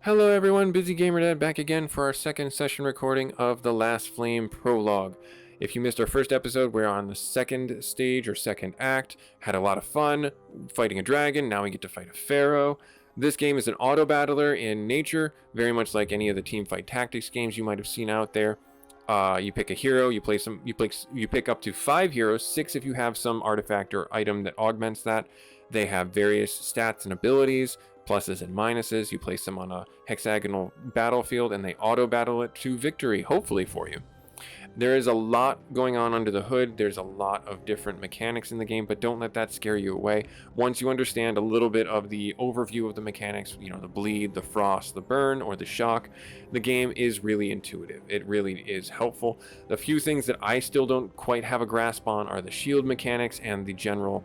Hello everyone, Busy Gamer Dad back again for our second session recording of The Last Flame Prologue. If you missed our first episode, we're on the second stage or second act, had a lot of fun fighting a dragon, now we get to fight a pharaoh. This game is an auto battler in nature, very much like any of the team fight tactics games you might have seen out there. You pick a hero, you pick up to 5 heroes, 6 if you have some artifact or item that augments that. They have various stats and abilities, pluses and minuses. You place them on a hexagonal battlefield and they auto battle it to victory, hopefully for you. There is a lot going on under the hood. There's a lot of different mechanics in the game, but don't let that scare you away. Once you understand a little bit of the overview of the mechanics, you know, the bleed, the frost, the burn, or the shock, the game is really intuitive. It really is helpful. The few things that I still don't quite have a grasp on are the shield mechanics and the general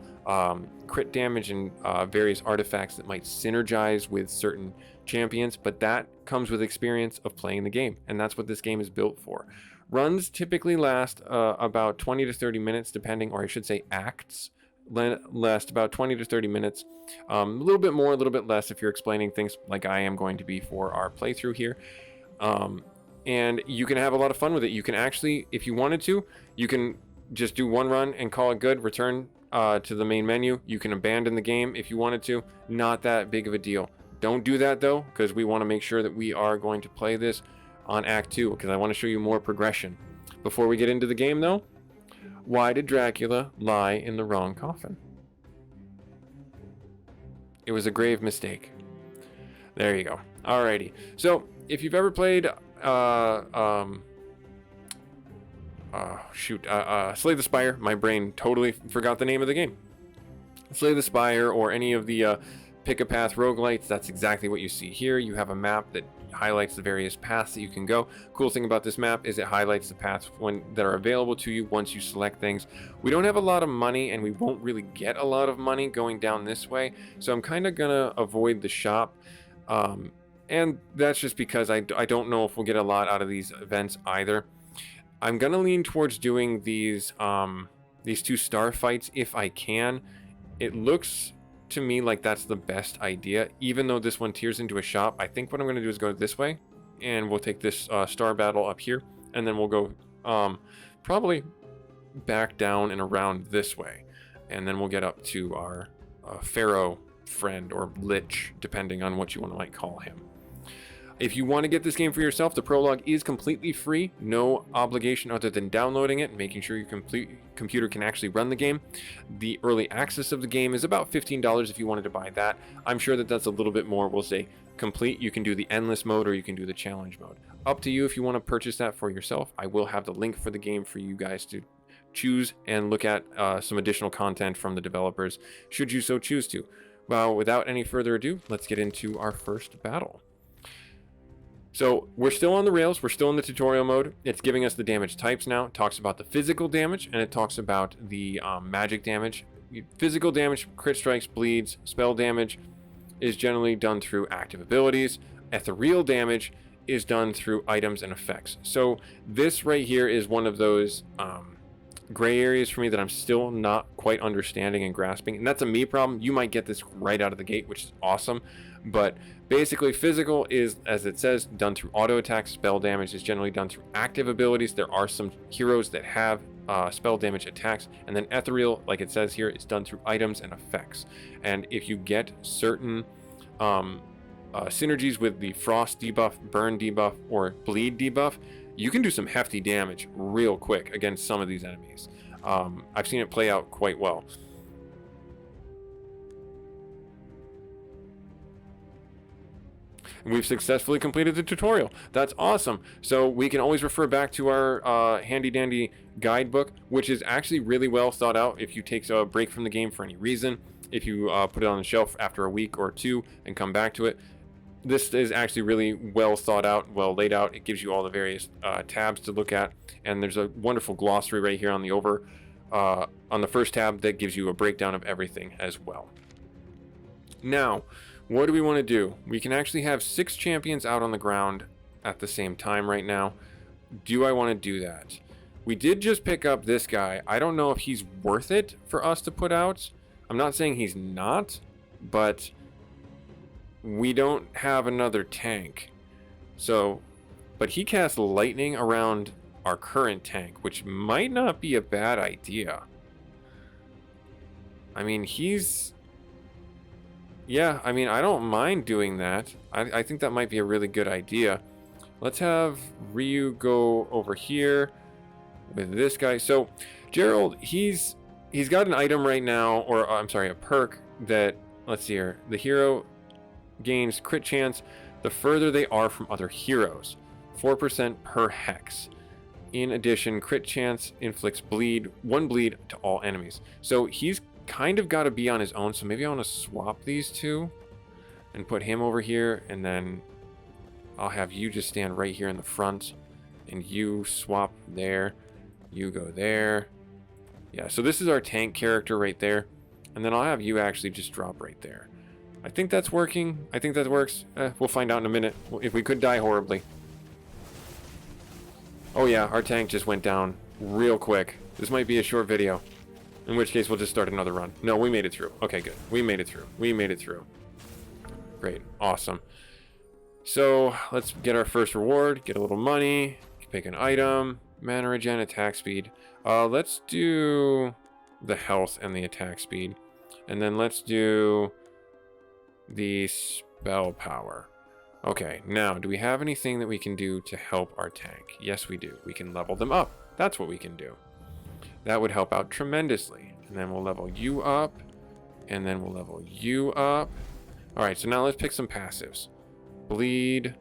crit damage and various artifacts that might synergize with certain champions, but that comes with experience of playing the game, and that's what this game is built for. Runs typically last about 20 to 30 minutes, depending, or I should say acts last about 20 to 30 minutes. A little bit more, a little bit less if you're explaining things like I am going to be for our playthrough here. And you can have a lot of fun with it. You can actually, if you wanted to, you can just do one run and call it good, return to the main menu. You can abandon the game if you wanted to. Not that big of a deal. Don't do that though, because we want to make sure that we are going to play this on Act 2, because I want to show you more progression. Before we get into the game though, why did Dracula lie in the wrong coffin? It was a grave mistake. There you go. Alrighty. So, if you've ever played Slay the Spire, my brain totally forgot the name of the game. Slay the Spire or any of the pick a path roguelites, that's exactly what you see here. You have a map that highlights the various paths that you can go. Cool thing about this map is it highlights the paths that are available to you once you select things. We don't have a lot of money and we won't really get a lot of money going down this way, so I'm kind of gonna avoid the shop, and that's just because I don't know if we'll get a lot out of these events either. I'm gonna lean towards doing these 2 star fights if I can. It looks to me like that's the best idea, even though this one tiers into a shop. I think what I'm going to do is go this way, and we'll take this star battle up here, and then we'll go probably back down and around this way, and then we'll get up to our pharaoh friend or lich, depending on what you might call him. If you want to get this game for yourself, the prologue is completely free, no obligation other than downloading it and making sure your computer can actually run the game. The early access of the game is about $15 if you wanted to buy that. I'm sure that that's a little bit more. We'll say complete. You can do the endless mode or you can do the challenge mode. Up to you if you want to purchase that for yourself. I will have the link for the game for you guys to choose and look at some additional content from the developers, should you so choose to. Well, without any further ado, let's get into our first battle. So we're still on the rails, we're still in the tutorial mode. It's giving us the damage types now. It talks about the physical damage and it talks about the magic damage. Physical damage, crit strikes, bleeds, spell damage is generally done through active abilities. Ethereal damage is done through items and effects. So this right here is one of those gray areas for me that I'm still not quite understanding and grasping, and that's a me problem. You might get this right out of the gate, which is awesome, but basically physical is, as it says, done through auto attacks. Spell damage is generally done through active abilities. There are some heroes that have spell damage attacks, and then ethereal, like it says here, is done through items and effects. And if you get certain synergies with the frost debuff, burn debuff, or bleed debuff, you can do some hefty damage real quick against some of these enemies. I've seen it play out quite well. And we've successfully completed the tutorial. That's awesome. So we can always refer back to our handy dandy guidebook, which is actually really well thought out if you take a break from the game for any reason. If you put it on the shelf after a week or 2 and come back to it, this is actually really well thought out, well laid out. It gives you all the various tabs to look at, and there's a wonderful glossary right here on the first tab that gives you a breakdown of everything as well. Now, what do we want to do? We can actually have 6 champions out on the ground at the same time right now. Do I want to do that? We did just pick up this guy. I don't know if he's worth it for us to put out. I'm not saying he's not, but we don't have another tank. So, but he casts lightning around our current tank, which might not be a bad idea. I mean, yeah, I mean, I don't mind doing that. I think that might be a really good idea. Let's have Ryu go over here with this guy. So, Gerald, he's got an item right now, or I'm sorry, a perk that, let's see here. The hero gains crit chance the further they are from other heroes. 4% per hex. In addition, crit chance inflicts one bleed to all enemies. So he's kind of got to be on his own. So maybe I want to swap these two and put him over here, and then I'll have you just stand right here in the front, and you swap there. You go there. Yeah, so this is our tank character right there, and then I'll have you actually just drop right there. I think that's working. I think that works. We'll find out in a minute. If we could die horribly. Oh yeah, our tank just went down real quick. This might be a short video. In which case, we'll just start another run. No, we made it through. Okay, good. We made it through. We made it through. Great. Awesome. So, let's get our first reward. Get a little money. Pick an item. Mana regen, attack speed. Let's do the health and the attack speed. And then let's do the spell power. Okay, now, do we have anything that we can do to help our tank? Yes, we do. We can level them up. That's what we can do. That would help out tremendously. And then we'll level you up. And then we'll level you up. Alright, so now let's pick some passives. Bleed.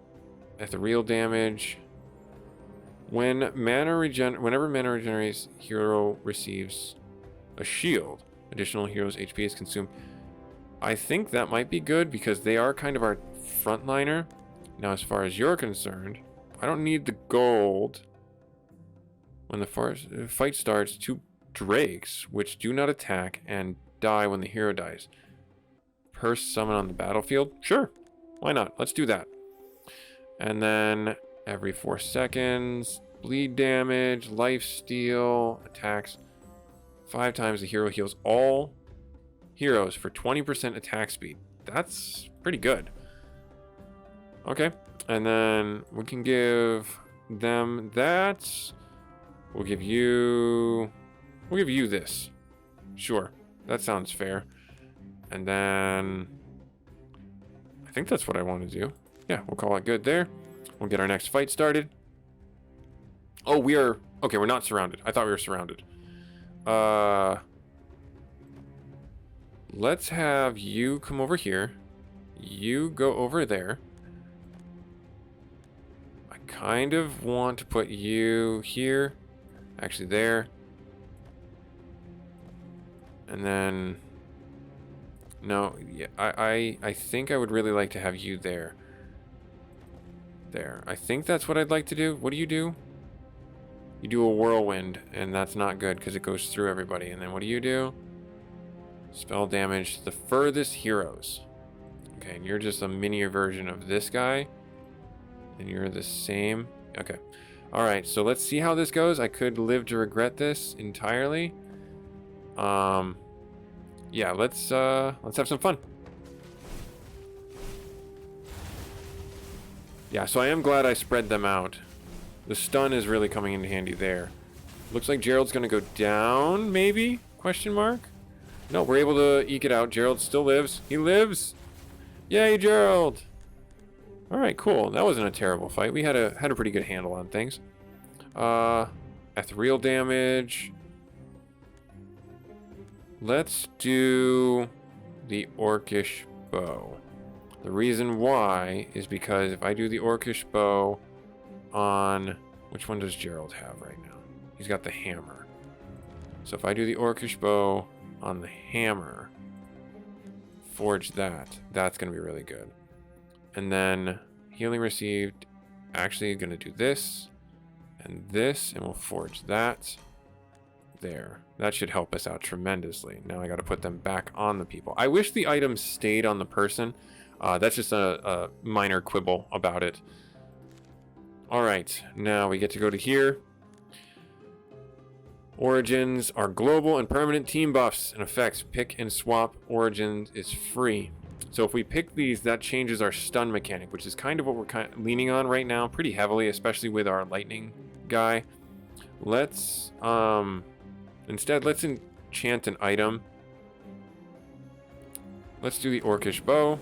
Ethereal damage. Whenever mana regenerates, hero receives a shield. Additional hero's HP is consumed. I think that might be good because they are kind of our frontliner. Now, as far as you're concerned, I don't need the gold. When the fight starts, 2 drakes, which do not attack and die when the hero dies. Per summon on the battlefield? Sure. Why not? Let's do that. And then every 4 seconds, bleed damage, life steal, attacks. 5 times the hero heals all heroes for 20% attack speed. That's pretty good. Okay. And then we can give them that. We'll give you this. Sure. That sounds fair. And then I think that's what I want to do. Yeah, we'll call it good there. We'll get our next fight started. Oh, okay, we're not surrounded. I thought we were surrounded. Let's have you come over here. You go over there. I kind of want to put you here. Actually there. And then no, yeah, I think I would really like to have you there. There. I think that's what I'd like to do. What do? You do a whirlwind, and that's not good because it goes through everybody. And then what do? Spell damage to the furthest heroes. Okay, and you're just a mini version of this guy. And you're the same. Okay. Alright, so let's see how this goes. I could live to regret this entirely. Yeah, let's have some fun. Yeah, so I am glad I spread them out. The stun is really coming in handy there. Looks like Gerald's gonna go down, maybe? Question mark? No, we're able to eke it out. Gerald still lives. He lives! Yay, Gerald! Alright, cool. That wasn't a terrible fight. We had a pretty good handle on things. Ethereal damage. Let's do the Orcish bow. The reason why is because if I do the Orcish bow on... Which one does Gerald have right now? He's got the hammer. So if I do the Orcish bow on the hammer, forge that, that's going to be really good. And then healing received, actually going to do this and this, and we'll forge that. There. That should help us out tremendously. Now I got to put them back on the people. I wish the items stayed on the person. That's just a minor quibble about it. Alright, now we get to go to here. Origins are global and permanent team buffs and effects. Pick and swap origins is free. So if we pick these, that changes our stun mechanic, which is kind of what we're kind of leaning on right now pretty heavily, especially with our lightning guy. Let's instead let's enchant an item. Let's do the orcish bow.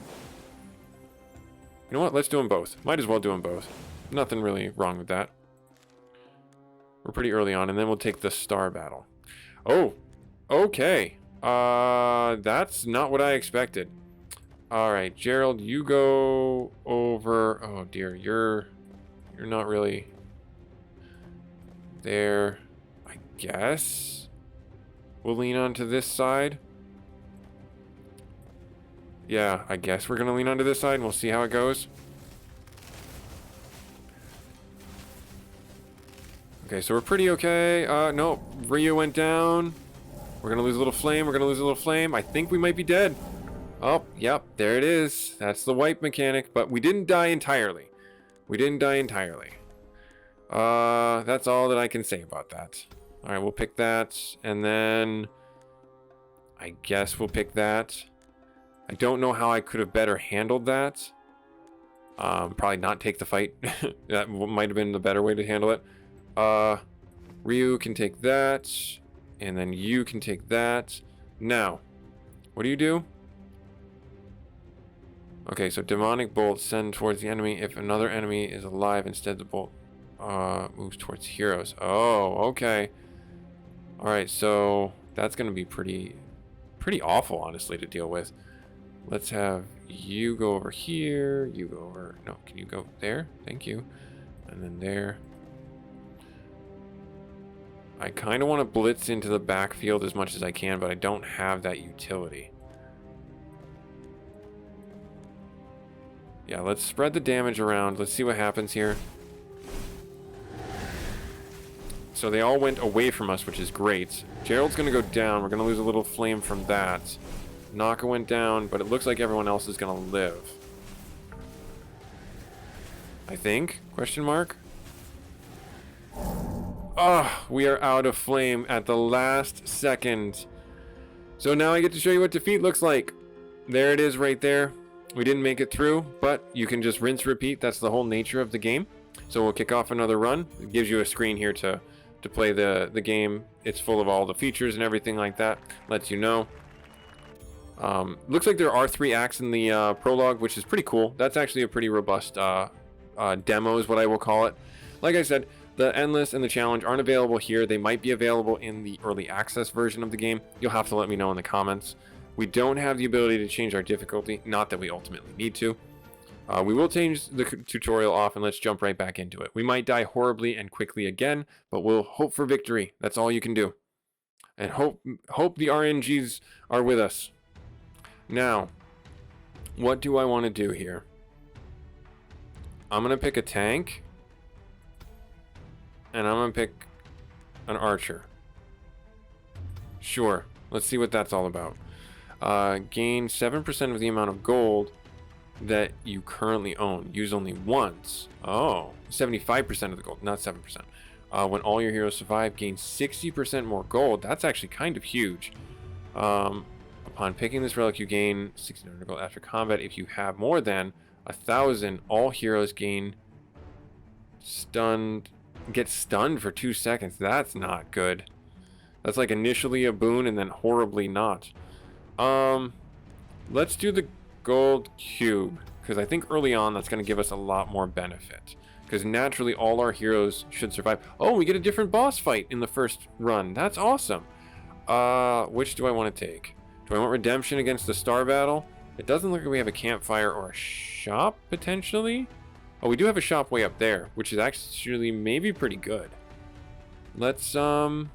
You know what? Let's do them both. Might as well do them both. Nothing really wrong with that. We're pretty early on, and then we'll take the star battle. Oh, okay. That's not what I expected. All right, Gerald, you go over. Oh dear, you're not really there. I guess we'll lean onto this side. Yeah, I guess we're gonna lean onto this side and we'll see how it goes. Okay, so we're pretty okay. No, Ryu went down. We're gonna lose a little flame. We're gonna lose a little flame. I think we might be dead. Oh, yep, there it is. That's the wipe mechanic, but we didn't die entirely. We didn't die entirely. That's all that I can say about that. All right, we'll pick that, and then I guess we'll pick that. I don't know how I could have better handled that. Probably not take the fight. That might have been the better way to handle it. Ryu can take that, and then you can take that. Now, what do? Okay, so demonic bolt send towards the enemy. If another enemy is alive, instead the bolt moves towards heroes. Oh, okay. All right, so that's gonna be pretty awful, honestly, to deal with. Let's have you go over here. You go over. No, can you go there? Thank you. And then there. I kind of want to blitz into the backfield as much as I can, but I don't have that utility. Yeah, let's spread the damage around. Let's see what happens here. So they all went away from us, which is great. Gerald's going to go down. We're going to lose a little flame from that. Naka went down, but it looks like everyone else is going to live. I think? Question mark? Oh, we are out of flame at the last second. So now I get to show you what defeat looks like. There it is right there. We didn't make it through, but you can just rinse, repeat. That's the whole nature of the game. So we'll kick off another run. It gives you a screen here to play the game. It's full of all the features and everything like that. Lets you know. Looks like there are 3 acts in the prologue, which is pretty cool. That's actually a pretty robust demo is what I will call it. Like I said, the Endless and the Challenge aren't available here. They might be available in the early access version of the game. You'll have to let me know in the comments. We don't have the ability to change our difficulty, not that we ultimately need to. We will change the tutorial off and let's jump right back into it. We might die horribly and quickly again, but we'll hope for victory. That's all you can do. And hope the RNGs are with us. Now, what do I want to do here? I'm going to pick a tank. And I'm going to pick an archer. Sure. Let's see what that's all about. Gain 7% of the amount of gold that you currently own. Use only once. Oh, 75% of the gold, not 7%. When all your heroes survive, gain 60% more gold. That's actually kind of huge. Upon picking this relic, you gain 1600 gold after combat. If you have more than 1,000, all heroes get stunned for 2 seconds. That's not good. That's like initially a boon and then horribly not. Let's do the gold cube, because I think early on that's going to give us a lot more benefit, because naturally all our heroes should survive. Oh, we get a different boss fight in the first run. That's awesome. Which do I want to take? Do I want redemption against the star battle? It doesn't look like we have a campfire or a shop potentially. Oh, we do have a shop way up there, which is actually maybe pretty good. Let's do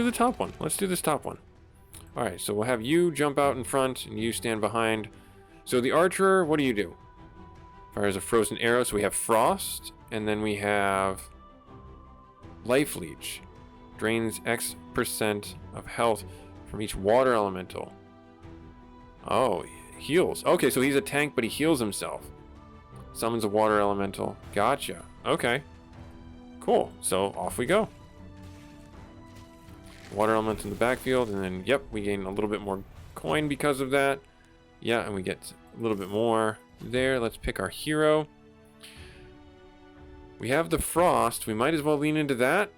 the top one. Let's do this top one. All right, so we'll have you jump out in front and you stand behind. So the archer, what do you do? Fires a frozen arrow. So we have frost, and then we have life leech. Drains X% of health from each water elemental. Oh, heals. Okay, so he's a tank, but he heals himself. Summons a water elemental. Gotcha. Okay. Cool. So off we go. Water element in the backfield, and then, yep, we gain a little bit more coin because of that. Yeah, and we get a little bit more there. Let's pick our hero. We have the frost. We might as well lean into that.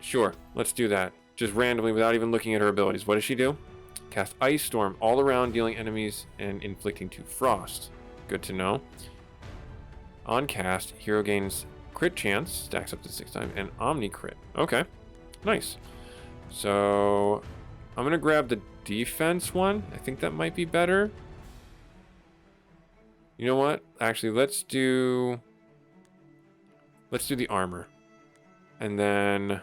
Sure, let's do that. Just randomly without even looking at her abilities. What does she do? Cast Ice Storm all around, dealing enemies and inflicting 2 frost. Good to know. On cast, hero gains crit chance, stacks up to 6 times, and Omni crit. Okay, nice. So I'm gonna grab the defense one. I think that might be better. You know what? Actually, let's do the armor. And then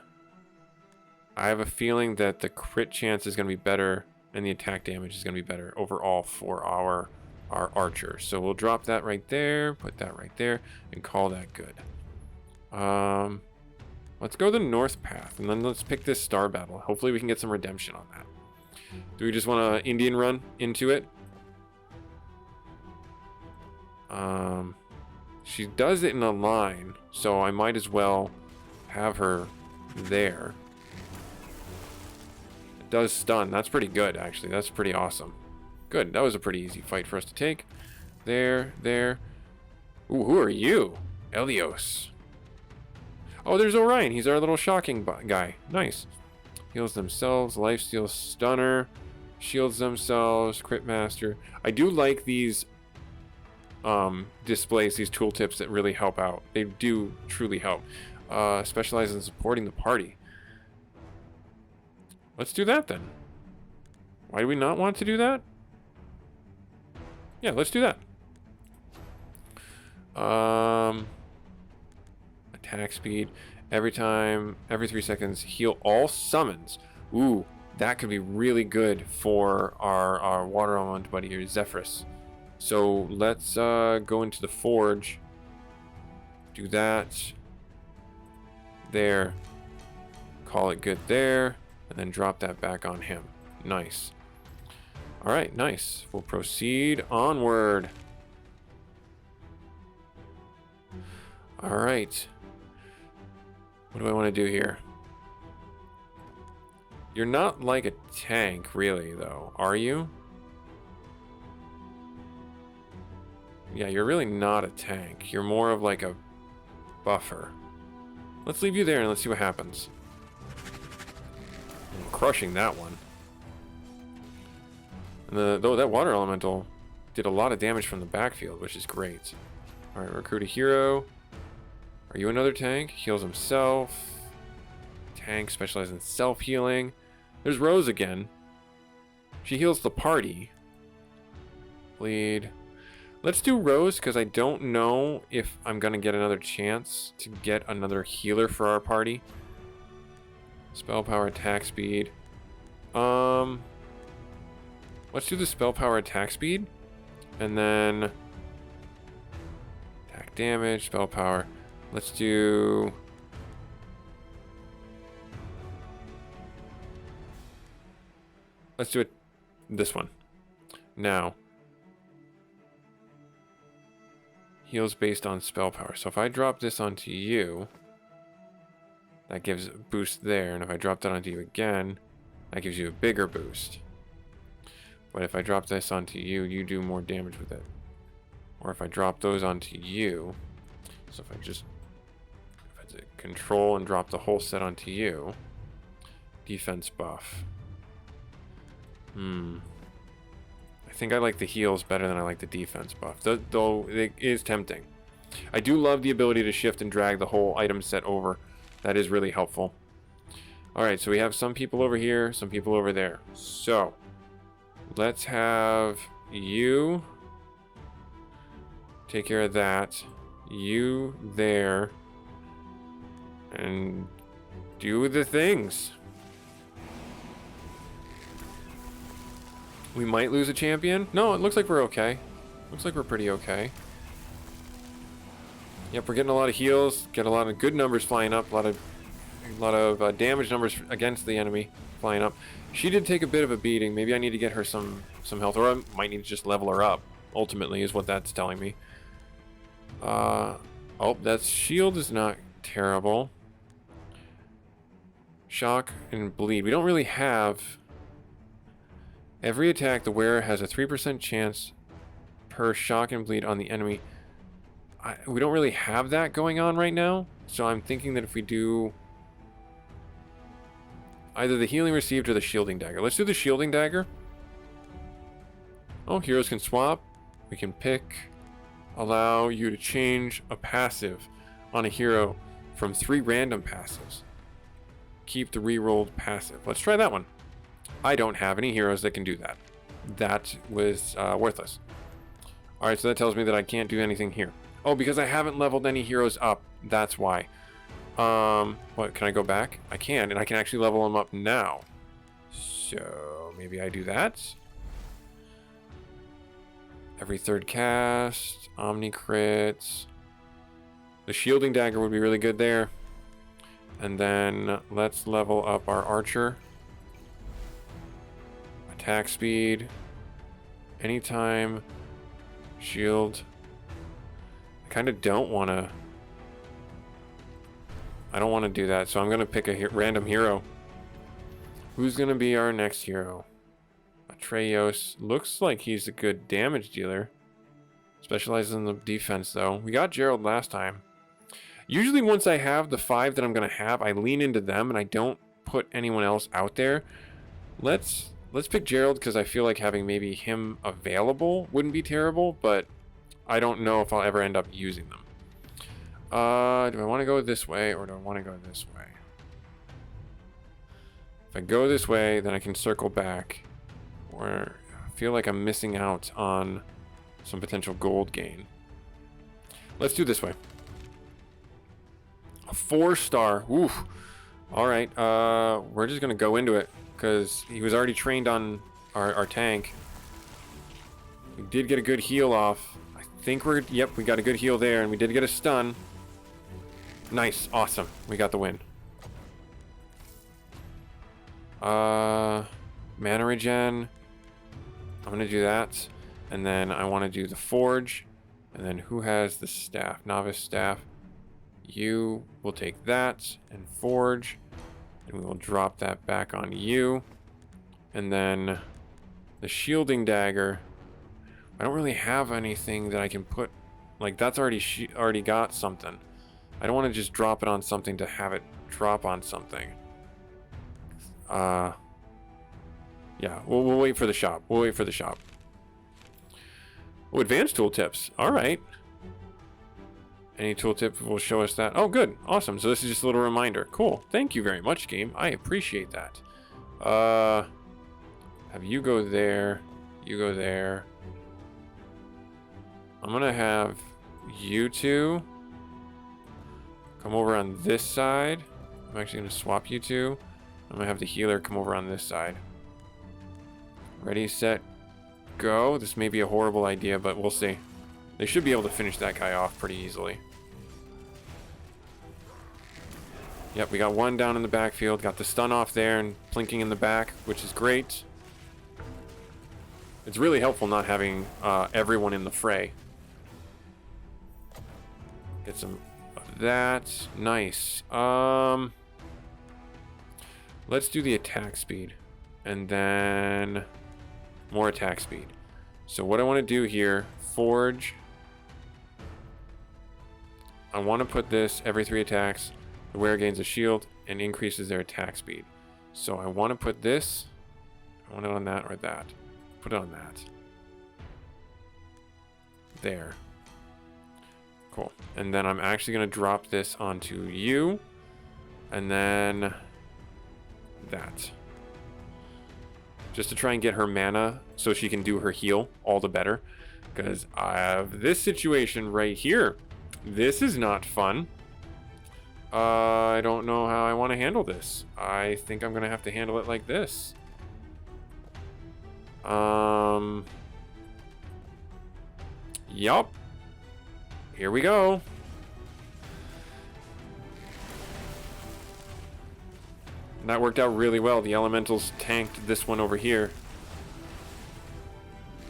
I have a feeling that the crit chance is gonna be better and the attack damage is gonna be better overall for our archer. So we'll drop that right there, put that right there, and call that good. Let's go the north path, and then let's pick this star battle. Hopefully we can get some redemption on that. Do we just want to Indian run into it? She does it in a line, so I might as well have her there. It does stun. That's pretty good, actually. That's pretty awesome. Good. That was a pretty easy fight for us to take. There. Ooh, who are you? Elios. Oh, there's Orion. He's our little shocking guy. Nice. Heals themselves. Lifesteal Stunner. Shields themselves. Crit Master. I do like these displays, these tooltips that really help out. They do truly help. Specialize in supporting the party. Let's do that then. Why do we not want to do that? Yeah, let's do that. Attack speed. Every 3 seconds, heal all summons. Ooh, that could be really good for our water element buddy here, Zephyrus. So let's go into the forge. Do that. There. Call it good there. And then drop that back on him. Nice. Alright, nice. We'll proceed onward. Alright. What do I want to do here? You're not like a tank, really, though, are you? Yeah, you're really not a tank. You're more of like a buffer. Let's leave you there and let's see what happens. I'm crushing that one. And though that water elemental did a lot of damage from the backfield, which is great. Alright, recruit a hero. Are you another tank? Heals himself. Tank specializes in self-healing. There's Rose again. She heals the party. Bleed. Let's do Rose, because I don't know if I'm going to get another chance to get another healer for our party. Spell power, attack speed. Let's do the spell power, attack speed. And then attack damage, spell power. Let's do... Let's do it this one. Now. Heals based on spell power. So if I drop this onto you, that gives a boost there. And if I drop that onto you again, that gives you a bigger boost. But if I drop this onto you, you do more damage with it. Or if I drop those onto you, so if I control and drop the whole set onto you, defense buff. I think I like the heals better than I like the defense buff, though it is tempting. I do love the ability to shift and drag the whole item set over. That is really helpful. Alright, so we have some people over here, some people over there. So, let's have you take care of that. You there. And do the things. We might lose a champion. No, it looks like we're okay. Looks like we're pretty okay. Yep, we're getting a lot of heals. Get a lot of good numbers flying up. A lot of damage numbers against the enemy flying up. She did take a bit of a beating. Maybe I need to get her some health, or I might need to just level her up. Ultimately, is what that's telling me. Oh, that shield is not terrible. Shock and bleed. We don't really have... Every attack, the wearer has a 3% chance per shock and bleed on the enemy. We don't really have that going on right now. So I'm thinking that if we do... either the healing received or the shielding dagger. Let's do the shielding dagger. Oh, heroes can swap. We can pick. Allow you to change a passive on a hero from 3 random passives. Keep the rerolled passive. Let's try that one. I don't have any heroes that can do that. That was worthless. Alright, so that tells me that I can't do anything here. Oh, because I haven't leveled any heroes up. That's why. What, can I go back? I can, and I can actually level them up now. So, maybe I do that. Every 3rd cast, Omni crits. The shielding dagger would be really good there. And then let's level up our archer. Attack speed. Anytime. Shield. I kind of don't want to... I don't want to do that, so I'm going to pick a random hero. Who's going to be our next hero? Atreus. Looks like he's a good damage dealer. Specializes in the defense, though. We got Gerald last time. Usually once I have the 5 that I'm going to have, I lean into them and I don't put anyone else out there. Let's pick Gerald because I feel like having maybe him available wouldn't be terrible, but I don't know if I'll ever end up using them. Do I want to go this way or do I want to go this way? If I go this way, then I can circle back. Or I feel like I'm missing out on some potential gold gain. Let's do this way. A 4-star. Oof. Alright, we're just gonna go into it because he was already trained on our tank. We did get a good heal off. I think yep, we got a good heal there, and we did get a stun. Nice, awesome. We got the win. Mana regen. I'm gonna do that. And then I want to do the forge. And then who has the staff? Novice staff. You will take that and forge. And we will drop that back on you. And then the shielding dagger. I don't really have anything that I can put. Like, that's already got something. I don't want to just drop it on something to have it drop on something. Yeah, we'll wait for the shop. We'll wait for the shop. Oh, advanced tooltips. All right. Any tooltip will show us that. Oh, good. Awesome. So this is just a little reminder. Cool. Thank you very much, game. I appreciate that. Have you go there. You go there. I'm going to have you two come over on this side. I'm actually going to swap you two. I'm going to have the healer come over on this side. Ready, set, go. This may be a horrible idea, but we'll see. They should be able to finish that guy off pretty easily. Yep, we got one down in the backfield. Got the stun off there and plinking in the back, which is great. It's really helpful not having everyone in the fray. Get some of that. Nice. Let's do the attack speed. And then more attack speed. So what I want to do here, forge. I want to put this every 3 attacks. The wearer gains a shield and increases their attack speed. So I want to put this. I want it on that or that. Put it on that. There. Cool. And then I'm actually going to drop this onto you. And then that. Just to try and get her mana so she can do her heal all the better. Because I have this situation right here. This is not fun. I don't know how I want to handle this. I think I'm going to have to handle it like this. Yup. Here we go. And that worked out really well. The elementals tanked this one over here.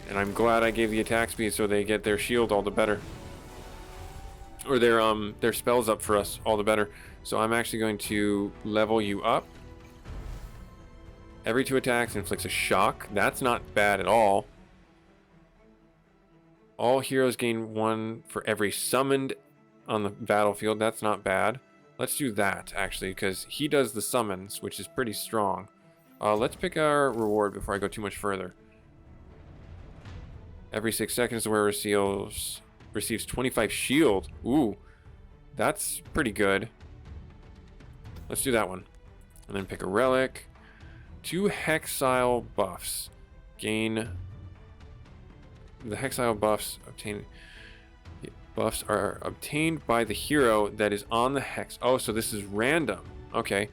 And I'm glad I gave the attack speed so they get their shield all the better. Or their spells up for us all the better. So I'm actually going to level you up Every 2 attacks inflicts a shock. That's not bad at all. All heroes gain 1 for every summoned on the battlefield. That's not bad. Let's do that, actually, because he does the summons, which is pretty strong. Let's pick our reward before I go too much further. Every 6 seconds, the wearer receives 25 shield. Ooh, that's pretty good. Let's do that one. And then pick a relic. 2 Hexile buffs. Gain... The Hexile buffs are obtained by the hero that is on the hex. Oh, so this is random. Okay.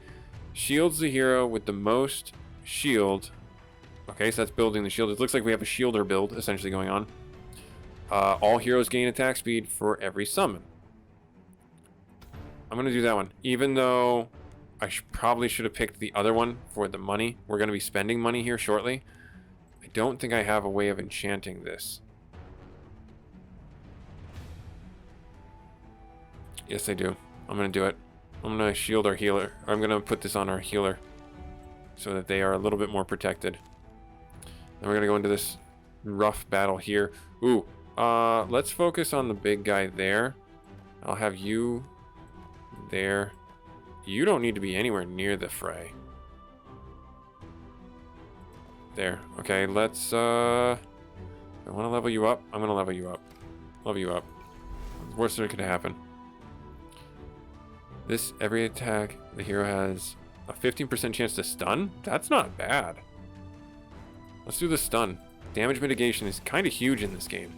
Shields the hero with the most shield. Okay, so that's building the shield. It looks like we have a shielder build essentially going on. All heroes gain attack speed for every summon. I'm going to do that one. Even though I probably should have picked the other one for the money. We're going to be spending money here shortly. I don't think I have a way of enchanting this. Yes, I do. I'm going to do it. I'm going to shield our healer. I'm going to put this on our healer so that they are a little bit more protected. Then we're going to go into this rough battle here. Ooh, let's focus on the big guy there. I'll have you there. You don't need to be anywhere near the fray. There. Okay, let's, I want to level you up. I'm going to level you up. Level you up. Worst that could happen. Every attack, the hero has a 15% chance to stun? That's not bad. Let's do the stun. Damage mitigation is kind of huge in this game.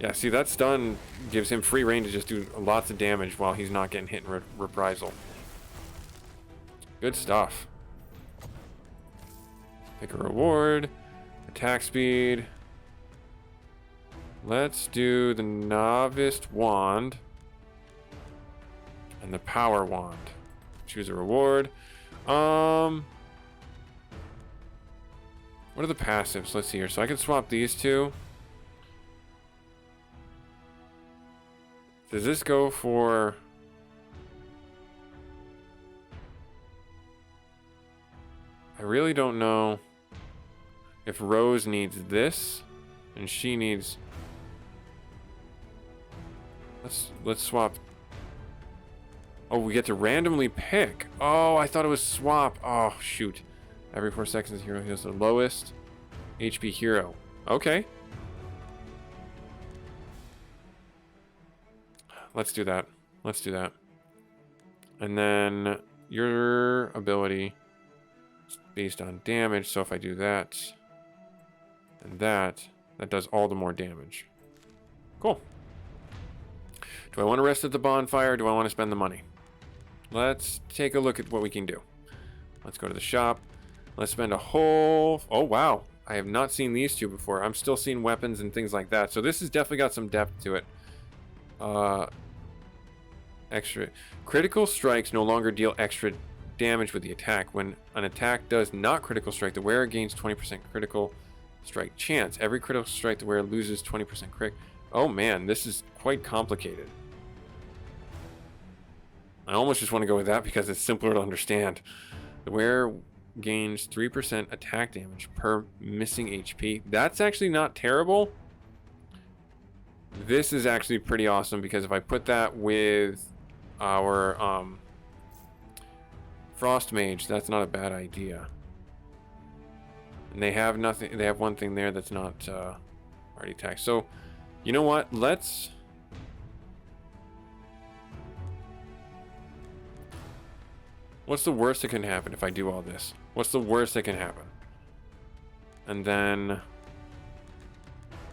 Yeah, see, that stun gives him free reign to just do lots of damage while he's not getting hit in reprisal. Good stuff. Pick a reward. Attack speed. Let's do the Novice Wand. And the Power Wand. Choose a reward. What are the passives? Let's see here. So I can swap these two. Does this go for... I really don't know if Rose needs this and she needs... Let's swap. Oh, we get to randomly pick. Oh, I thought it was swap. Oh, shoot. Every 4 seconds, the hero heals the lowest HP hero. Okay. Let's do that. Let's do that. And then your ability is based on damage. So if I do that and that does all the more damage. Cool. Do I want to rest at the bonfire or do I want to spend the money? Let's take a look at what we can do. Let's go to the shop. Let's spend a whole... Oh, wow. I have not seen these two before. I'm still seeing weapons and things like that. So this has definitely got some depth to it. Extra. Critical strikes no longer deal extra damage with the attack. When an attack does not critical strike, the wearer gains 20% critical strike chance. Every critical strike, the wearer loses 20% crit. Oh, man. This is quite complicated. I almost just want to go with that because it's simpler to understand. The wearer gains 3% attack damage per missing HP. That's actually not terrible. This is actually pretty awesome because if I put that with our Frost Mage, that's not a bad idea. And they have nothing. They have one thing there that's not already attacked. So, you know what? Let's... What's the worst that can happen if I do all this? What's the worst that can happen? And then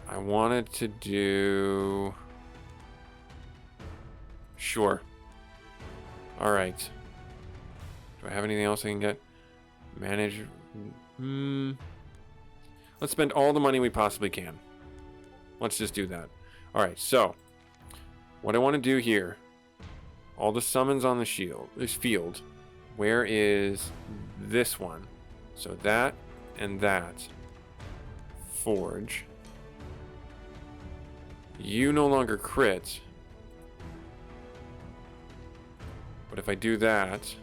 I wanted to do... Sure. All right. Do I have anything else I can get? Manage... Let's spend all the money we possibly can. Let's just do that. All right, so what I want to do here, all the summons on the field. Where is this one? So that and that. Forge. You no longer crit. But if I do that,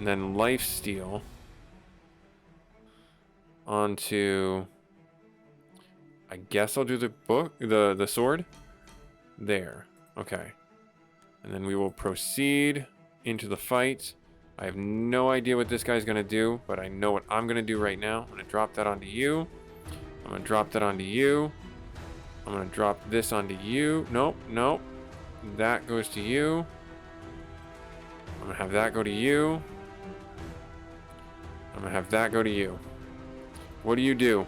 And then lifesteal onto, I guess I'll do the book, the sword. There. Okay. And then we will proceed into the fight. I have no idea what this guy's going to do, but I know what I'm going to do right now. I'm going to drop that onto you. I'm going to drop that onto you. I'm going to drop this onto you. Nope, nope. That goes to you. I'm going to have that go to you. I'm going to have that go to you. What do you do?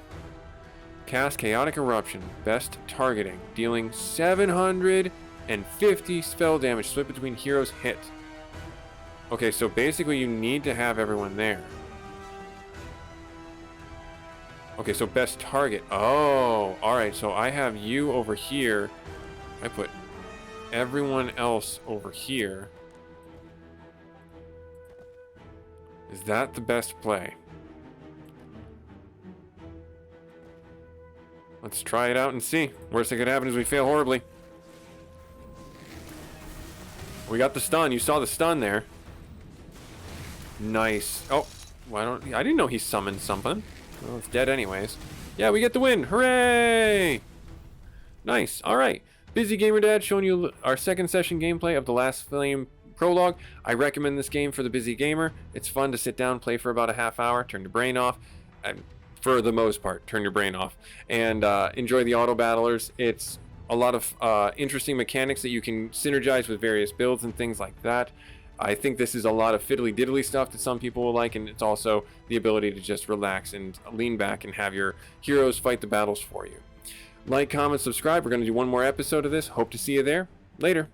Cast Chaotic Eruption. Best targeting. Dealing 750 spell damage split between heroes hit. Okay, so basically you need to have everyone there. Okay, so best target. Oh, alright, so I have you over here. I put everyone else over here. Is that the best play? Let's try it out and see. Worst that could happen is we fail horribly. We got the stun. You saw the stun there. Nice. Oh, why don't... I didn't know he summoned something. Well, it's dead anyways. Yeah, we get the win. Hooray! Nice. All right. Busy Gamer Dad showing you our second session gameplay of the Last Flame prologue. I recommend this game for the busy gamer. It's fun to sit down, play for about a half hour, turn your brain off. And for the most part, turn your brain off. And enjoy the auto battlers. It's a lot of interesting mechanics that you can synergize with various builds and things like that. I think this is a lot of fiddly diddly stuff that some people will like, and it's also the ability to just relax and lean back and have your heroes fight the battles for you. Like, comment, subscribe. We're going to do one more episode of this. Hope to see you there. Later.